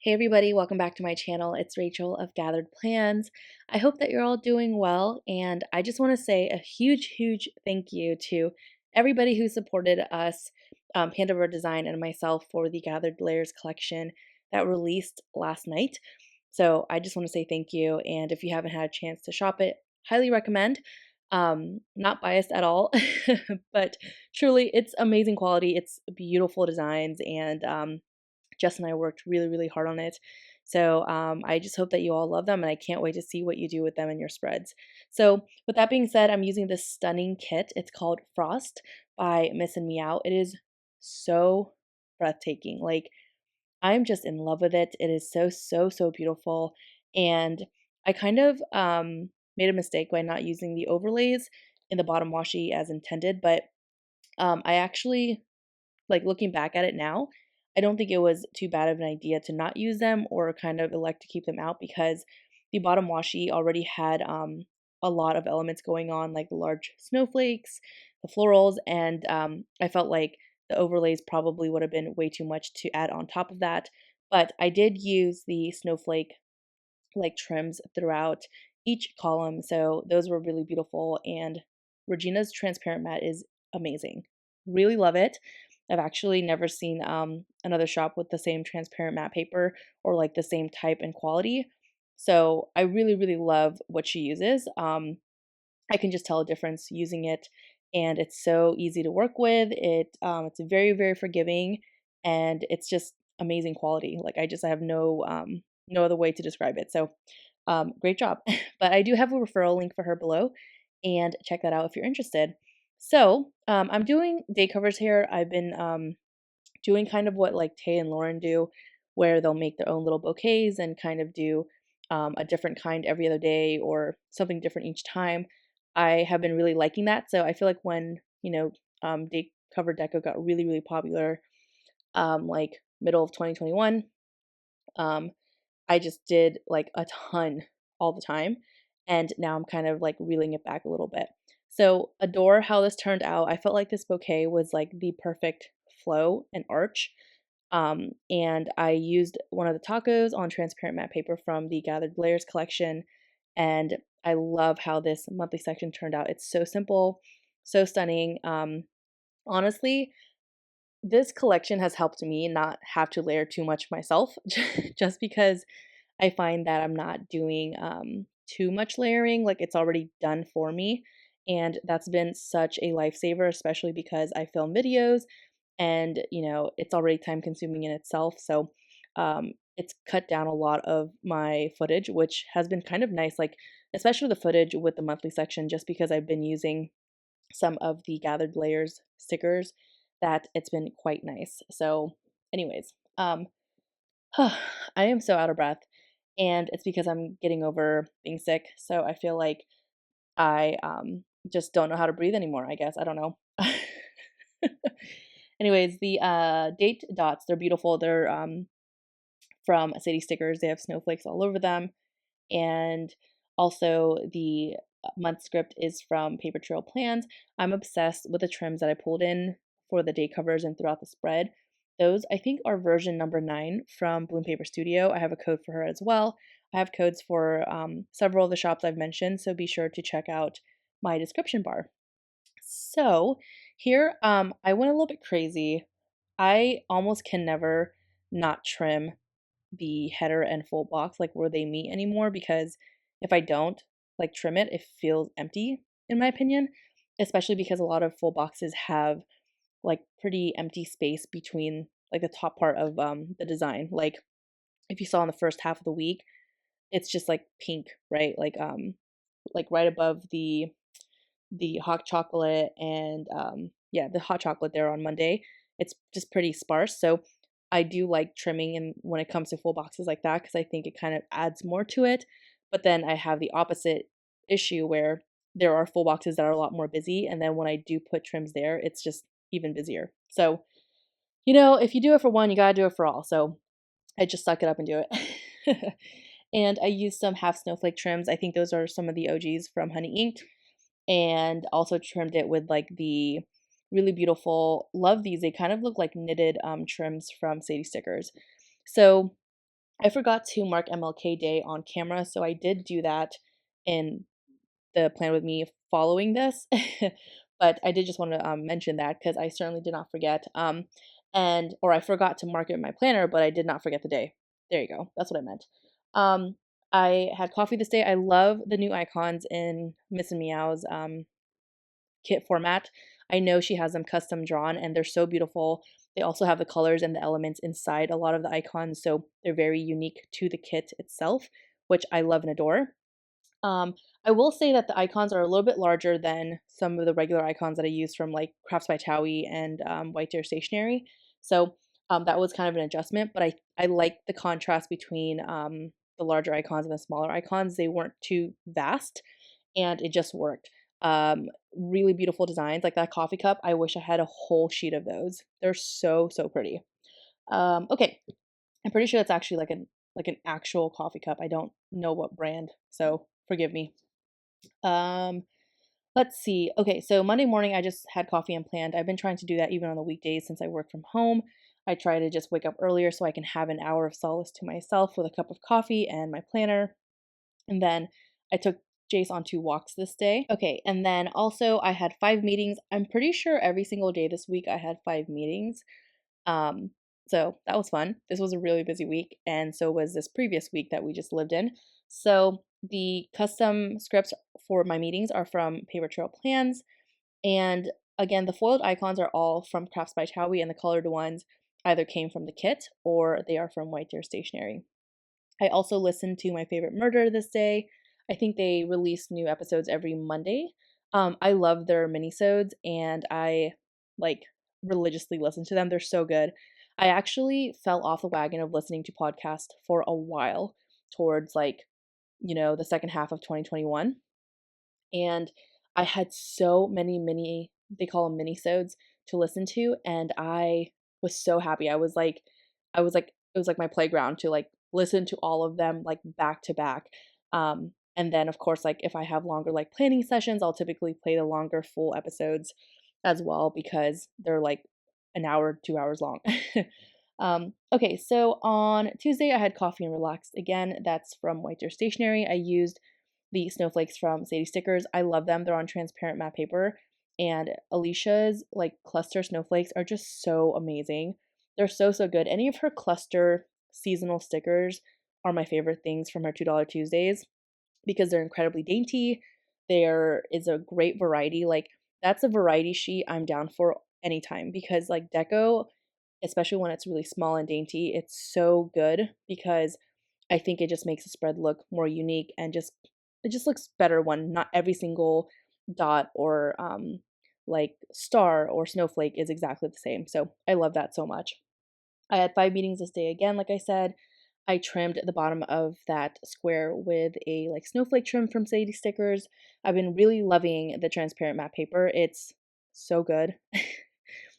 Hey everybody, welcome back to my channel. It's Rachel of Gathered Plans. I hope that you're all doing well, and I just want to say a huge thank you to everybody who supported us, Panda Bird Design and myself, for the Gathered Layers collection that released last night. So I just want to say thank you, and if you haven't had a chance to shop it, highly recommend. Not biased at all, but truly it's amazing quality. It's beautiful designs, and Jess and I worked really hard on it. So I just hope that you all love them, and I can't wait to see what you do with them in your spreads. So with that being said, I'm using this stunning kit. It's called Frost by Miss and Meow. It is so breathtaking. Like, I'm just in love with it. It is so beautiful. And I kind of made a mistake by not using the overlays in the bottom washi as intended, but I actually, like, looking back at it now, I don't think it was too bad of an idea to not use them or kind of elect to keep them out, because the bottom washi already had a lot of elements going on, like the large snowflakes, the florals, and I felt like the overlays probably would have been way too much to add on top of that. But I did use the snowflake like trims throughout each column, so those were really beautiful. And Regina's transparent mat is amazing. Really love it. I've actually never seen another shop with the same transparent matte paper or like the same type and quality. So I really love what she uses. I can just tell a difference using it, and it's so easy to work with. It's very forgiving, and it's just amazing quality. Like, I have no other way to describe it. So great job. But I do have a referral link for her below, and check that out if you're interested. So I'm doing day covers here. I've been doing kind of what like Tay and Lauren do, where they'll make their own little bouquets and kind of do a different kind every other day or something different each time. I have been really liking that. So I feel like when, day cover deco got really popular, like middle of 2021, um, I just did like a ton all the time. And now I'm kind of like reeling it back a little bit. So adore how this turned out. I felt like this bouquet was like the perfect flow and arch. And I used one of the tacos on transparent matte paper from the Gathered Layers collection. And I love how this monthly section turned out. It's so simple, so stunning. Honestly, this collection has helped me not have to layer too much myself, just because I find that I'm not doing too much layering. Like, it's already done for me. And that's been such a lifesaver, especially because I film videos and, it's already time consuming in itself. So it's cut down a lot of my footage, which has been kind of nice, like, especially the footage with the monthly section, just because I've been using some of the Gathered Layers stickers, that it's been quite nice. So, anyways, I am so out of breath, and it's because I'm getting over being sick. So I feel like I just don't know how to breathe anymore, I guess. I don't know. Anyways, the date dots, they're beautiful. They're from Sadie Stickers. They have snowflakes all over them. And also the month script is from Paper Trail Plans. I'm obsessed with the trims that I pulled in for the day covers and throughout the spread. Those, I think, are version number 9 from Bloom Paper Studio. I have a code for her as well. I have codes for several of the shops I've mentioned, so be sure to check out my description bar. So here, I went a little bit crazy. I almost can never not trim the header and full box, like where they meet, anymore, because if I don't like trim it, it feels empty in my opinion, especially because a lot of full boxes have like pretty empty space between like the top part of the design. Like, if you saw in the first half of the week, it's just like pink, right? Like right above the hot chocolate, and yeah, the hot chocolate there on Monday, it's just pretty sparse. So I do like trimming and when it comes to full boxes like that, because I think it kind of adds more to it. But then I have the opposite issue where there are full boxes that are a lot more busy, and then when I do put trims there, it's just even busier. So, if you do it for one, you gotta do it for all. So I just suck it up and do it. And I used some half snowflake trims. I think those are some of the OGs from Honey Inked, and also trimmed it with like the really beautiful, love these, they kind of look like knitted trims from Sadie Stickers. So I forgot to mark MLK Day on camera, so I did do that in the plan with me following this. But I did just want to mention that because I certainly did not forget. And or I forgot to mark it in my planner, but I did not forget the day. There you go. That's what I meant. Um, I had coffee this day. I love the new icons in Miss and Meow's kit format. I know she has them custom drawn and they're so beautiful. They also have the colors and the elements inside a lot of the icons, so they're very unique to the kit itself, which I love and adore. I will say that the icons are a little bit larger than some of the regular icons that I use from like Crafts by Towie and White Deer Stationery. So that was kind of an adjustment, but I like the contrast between the larger icons and the smaller icons. They weren't too vast, and it just worked. Really beautiful designs like that coffee cup. I wish I had a whole sheet of those. They're so pretty. Okay, I'm pretty sure that's actually like an actual coffee cup. I don't know what brand, so forgive me. Um, let's see. Okay, so Monday morning I just had coffee and planned. I've been trying to do that even on the weekdays since I work from home. I try to just wake up earlier so I can have an hour of solace to myself with a cup of coffee and my planner. And then I took Jace on 2 walks this day. Okay, and then also I had 5 meetings. I'm pretty sure every single day this week I had 5 meetings. Um, so that was fun. This was a really busy week, and so was this previous week that we just lived in. So the custom scripts for my meetings are from Paper Trail Plans, and again, the foiled icons are all from Crafts by Towie, and the colored ones either came from the kit or they are from White Deer Stationery. I also listened to My Favorite Murder this day. I think they release new episodes every Monday. I love their minisodes and I like religiously listen to them. They're so good. I actually fell off the wagon of listening to podcasts for a while towards like, the second half of 2021. And I had so many mini, they call them minisodes to listen to, and I was so happy. I was like it was like my playground to like listen to all of them like back to back. And then of course like if I have longer like planning sessions, I'll typically play the longer full episodes as well because they're like an hour, 2 hours long. Okay, so on Tuesday I had coffee and relaxed again. That's from White Deer Stationery. I used the snowflakes from Sadie Stickers. I love them. They're on transparent matte paper. And Alicia's like cluster snowflakes are just so amazing. They're so good. Any of her cluster seasonal stickers are my favorite things from her $2 Tuesdays because they're incredibly dainty. There is a great variety. Like that's a variety sheet I'm down for anytime because like deco, especially when it's really small and dainty, it's so good because I think it just makes the spread look more unique and just it just looks better when not every single dot or like star or snowflake is exactly the same. So I love that so much. I had 5 meetings this day again, like I said. I trimmed the bottom of that square with a like snowflake trim from Sadie Stickers. I've been really loving the transparent matte paper. It's so good.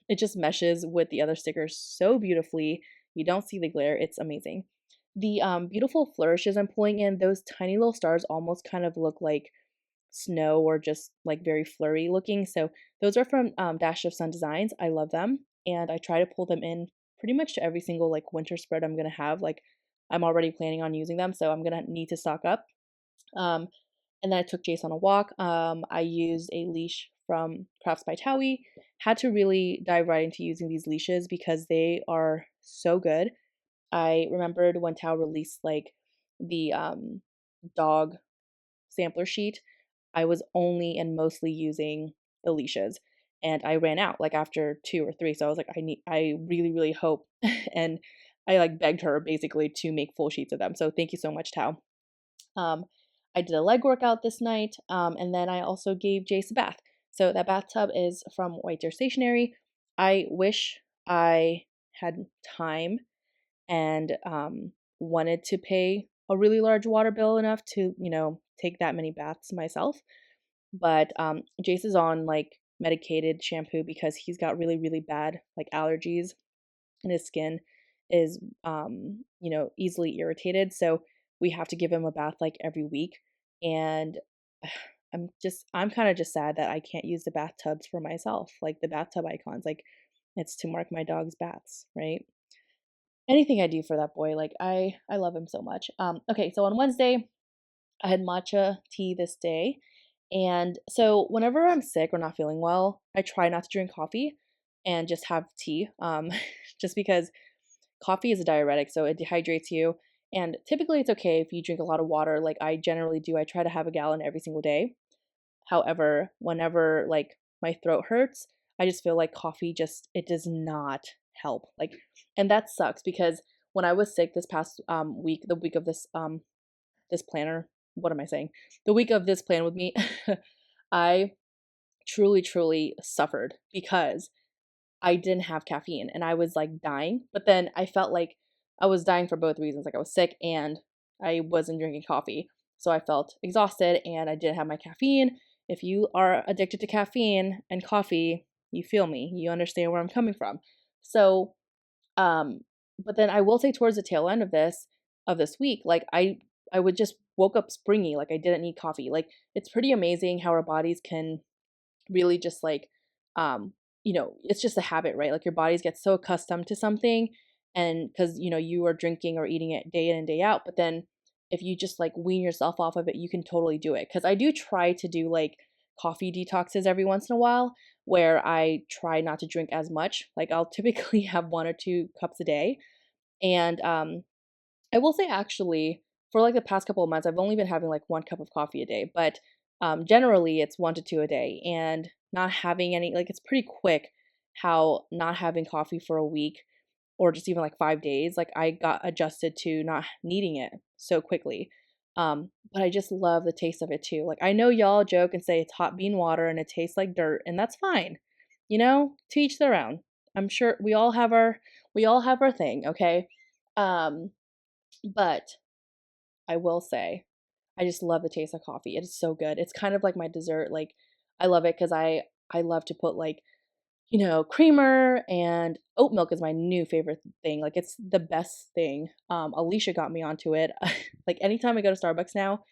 It just meshes with the other stickers so beautifully. You don't see the glare. It's amazing. The beautiful flourishes I'm pulling in, those tiny little stars almost kind of look like snow or just like very flurry looking. So those are from Dash of Sun Designs. I love them. And I try to pull them in pretty much to every single like winter spread I'm going to have. Like I'm already planning on using them. So I'm going to need to stock up. Um, and then I took Jace on a walk. I used a leash from Crafts by Towie. Had to really dive right into using these leashes because they are so good. I remembered when Tao released like the dog sampler sheet, I was only and mostly using the leashes. And I ran out like after 2 or 3. So I was like, I really hope. And I like begged her basically to make full sheets of them. So thank you so much, Tao. Um, I did a leg workout this night, and then I also gave Jace a bath. So that bathtub is from White Deer Stationery. I wish I had time and wanted to pay a really large water bill enough to, take that many baths myself. But Jace is on like medicated shampoo because he's got really bad like allergies and his skin is easily irritated, so we have to give him a bath like every week. And I'm kind of just sad that I can't use the bathtubs for myself, like the bathtub icons, like it's to mark my dog's baths, right? anything I do for that boy. Like I love him so much. Okay, so on Wednesday I had matcha tea this day. And so whenever I'm sick or not feeling well, I try not to drink coffee and just have tea. Just because coffee is a diuretic, so it dehydrates you. And typically it's okay if you drink a lot of water, like I generally do. I try to have a gallon every single day. However, whenever like my throat hurts, I just feel like coffee just it does not help. Like, and that sucks because when I was sick this past week, the week of this planner, what am I saying? The week of this plan with me, I truly, truly suffered because I didn't have caffeine and I was like dying. But then I felt like I was dying for both reasons. Like I was sick and I wasn't drinking coffee. So I felt exhausted and I didn't have my caffeine. If you are addicted to caffeine and coffee, you feel me. You understand where I'm coming from. So, um, but then I will say towards the tail end of this week, like I would just woke up springy, like I didn't need coffee. Like it's pretty amazing how our bodies can really just like it's just a habit, right? Like your bodies get so accustomed to something and because you are drinking or eating it day in and day out, but then if you just like wean yourself off of it, you can totally do it. Because I do try to do like coffee detoxes every once in a while where I try not to drink as much. Like I'll typically have 1 or 2 cups a day. And I will say actually, for like the past couple of months, I've only been having like 1 cup of coffee a day, but generally it's 1 to 2 a day. And not having any, like, it's pretty quick how not having coffee for a week or just even like 5 days, like I got adjusted to not needing it so quickly. But I just love the taste of it too. Like I know y'all joke and say it's hot bean water and it tastes like dirt, and that's fine. To each their own. I'm sure we all have our thing, okay? Um, but I will say, I just love the taste of coffee. It is so good. It's kind of like my dessert. Like I love it because I love to put like, creamer, and oat milk is my new favorite thing. Like it's the best thing. Alicia got me onto it. Like anytime I go to Starbucks now,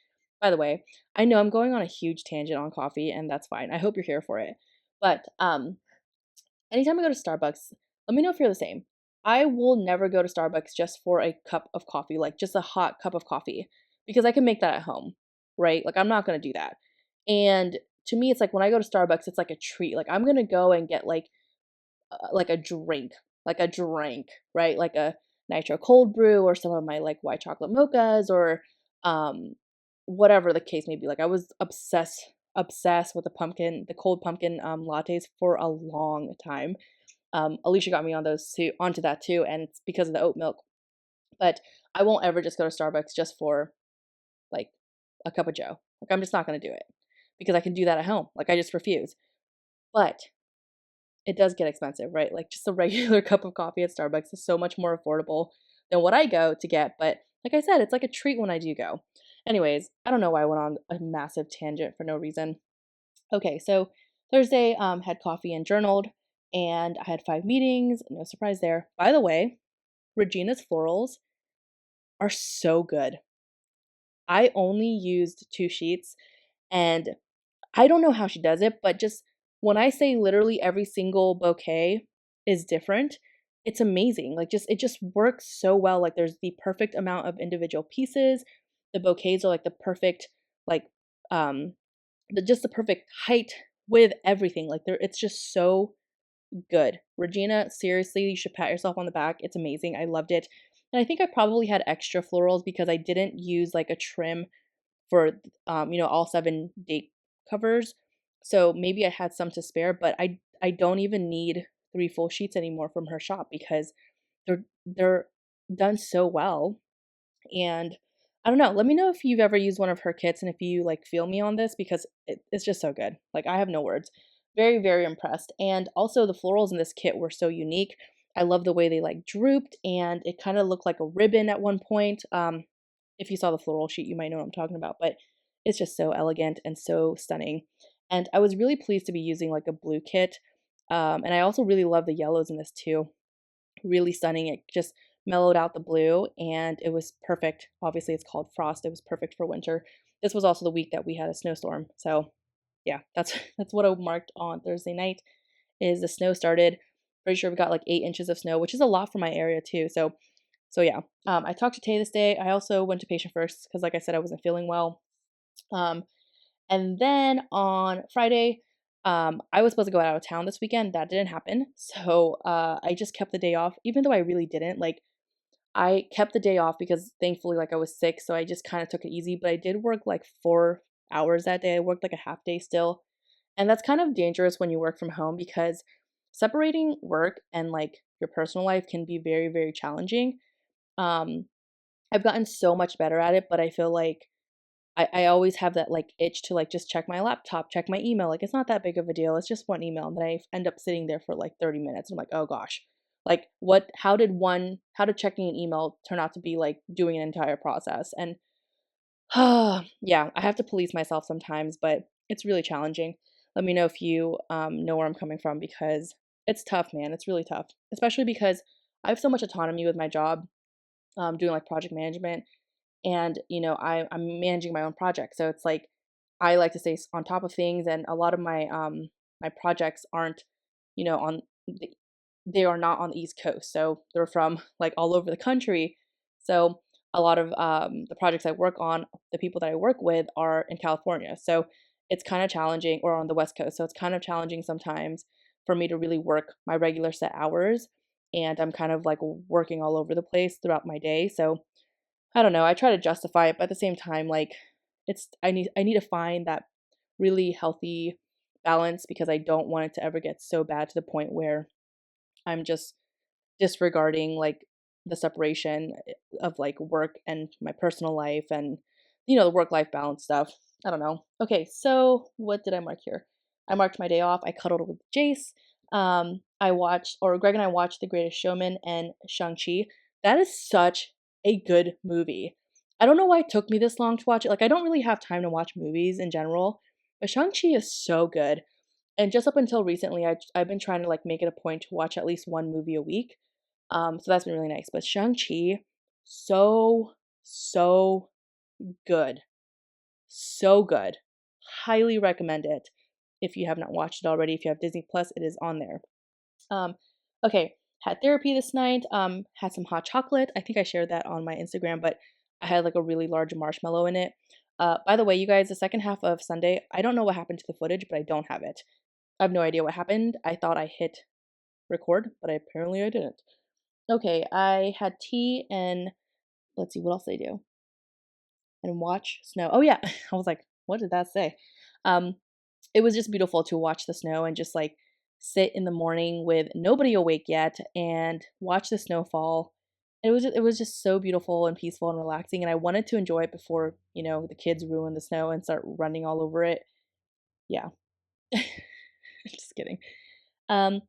by the way, I know I'm going on a huge tangent on coffee and that's fine. I hope you're here for it. But anytime I go to Starbucks, let me know if you're the same. I will never go to Starbucks just for a cup of coffee, like just a hot cup of coffee, because I can make that at home, right? Like I'm not going to do that. And to me, it's like when I go to Starbucks, it's like a treat. Like I'm going to go and get like a drink, right? Like a nitro cold brew or some of my like white chocolate mochas or um whatever the case may be. Like I was obsessed with the cold pumpkin lattes for a long time. Alicia got me onto that too, and it's because of the oat milk. But I won't ever just go to Starbucks just for like a cup of Joe. Like I'm just not gonna do it because I can do that at home. Like I just refuse. But it does get expensive, right? Like just a regular cup of coffee at Starbucks is so much more affordable than what I go to get. But like I said, it's like a treat when I do go. Anyways, I don't know why I went on a massive tangent for no reason. Okay, so Thursday, had coffee and journaled, and I had 5 meetings. No surprise there. By the way, Regina's florals are so good. I only used 2 sheets, and I don't know how she does it, but just when I say literally every single bouquet is different, it's amazing. Like it just works so well. Like there's the perfect amount of individual pieces. The bouquets are like the perfect, like the perfect height with everything. Like it's just so good. Regina, seriously, you should pat yourself on the back. It's amazing. I loved it. And I think I probably had extra florals because I didn't use like a trim for all 7 date covers. So maybe I had some to spare, but I don't even need 3 full sheets anymore from her shop because they're done so well. And I don't know. Let me know if you've ever used one of her kits and if you like feel me on this because it's just so good. Like I have no words. Very, very impressed. And also the florals in this kit were so unique. I love the way they like drooped and it kind of looked like a ribbon at one point. If you saw the floral sheet, you might know what I'm talking about, but it's just so elegant and so stunning. And I was really pleased to be using like a blue kit. And I also really love the yellows in this too. Really stunning. It just mellowed out the blue and it was perfect. Obviously, it's called Frost. It was perfect for winter. This was also the week that we had a snowstorm. So, yeah, that's that's what I marked on Thursday night is the snow started. Pretty sure we got like 8 inches of snow, which is a lot for my area too. So, So yeah, I talked to Tay this day. I also went to patient first because, like I said, I wasn't feeling well. Um, and then on Friday, I was supposed to go out of town this weekend. That didn't happen. So I just kept the day off, even though I really didn't. Like, I kept the day off because thankfully, like, I was sick. So I just kind of took it easy. But I did work like 4 hours that day. I worked like a half day still. And that's kind of dangerous when you work from home because separating work and like your personal life can be very, very challenging. Um, I've gotten so much better at it, but I feel like I always have that like itch to like just check my laptop, check my email. Like it's not that big of a deal. It's just one email. And then I end up sitting there for like 30 minutes. I'm like, oh gosh. Like how did checking an email turn out to be like doing an entire process? And yeah, I have to police myself sometimes, but it's really challenging. Let me know if you know where I'm coming from because it's tough, man. It's really tough, especially because I have so much autonomy with my job, doing like project management, and I'm managing my own project. So it's like I like to stay on top of things, and a lot of my projects aren't, on they are not on the East Coast, so they're from like all over the country. So a lot of the projects I work on, the people that I work with are in California. So it's kind of challenging, or on the West Coast. So it's kind of challenging sometimes for me to really work my regular set hours. And I'm kind of like working all over the place throughout my day. So I don't know. I try to justify it, but at the same time, like I need to find that really healthy balance because I don't want it to ever get so bad to the point where I'm just disregarding like the separation of like work and my personal life and the work life balance stuff. I don't know. Okay, so what did I mark here? I marked my day off. I cuddled with Jace. Greg and I watched The Greatest Showman and Shang-Chi. That is such a good movie. I don't know why it took me this long to watch it. Like, I don't really have time to watch movies in general, but Shang-Chi is so good. And just up until recently, I've been trying to like make it a point to watch at least one movie a week. So that's been really nice. But Shang-Chi, so good. So good. Highly recommend it if you have not watched it already. If you have Disney Plus, it is on there. Okay, had therapy this night. Had some hot chocolate. I think I shared that on my Instagram, but I had like a really large marshmallow in it. By the way, you guys, the second half of Sunday, I don't know what happened to the footage, but I don't have it. I have no idea what happened. I thought I hit record, but apparently I didn't. Okay, I had tea and let's see, what else did I do? And watch snow. Oh yeah, I was like, what did that say? Um, it was just beautiful to watch the snow and just like sit in the morning with nobody awake yet and watch the snow fall. It was just so beautiful and peaceful and relaxing, and I wanted to enjoy it before the kids ruin the snow and start running all over it. Yeah, just kidding. Um,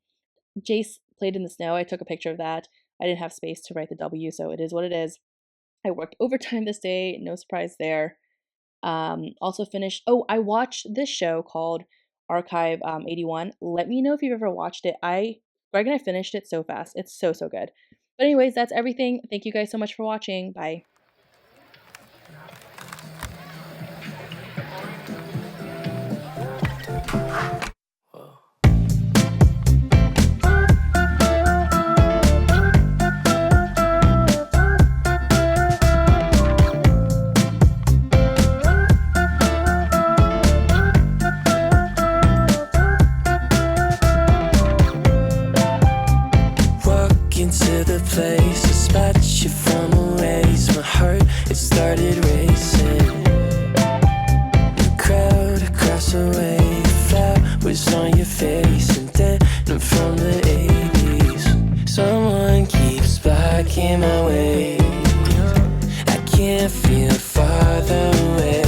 Jace played in the snow. I took a picture of that. I didn't have space to write the W, so it is what it is. I worked overtime this day. No surprise there. Also finished. Oh, I watched this show called Archive 81. Let me know if you've ever watched it. Greg and I finished it so fast. It's so good. But anyways, that's everything. Thank you guys so much for watching. Bye. Into the place, I spot you from a ways. My heart, it started racing. The crowd across the way, flowers on your face, and denim from the 80s. Someone keeps blocking my way. I can't feel farther away.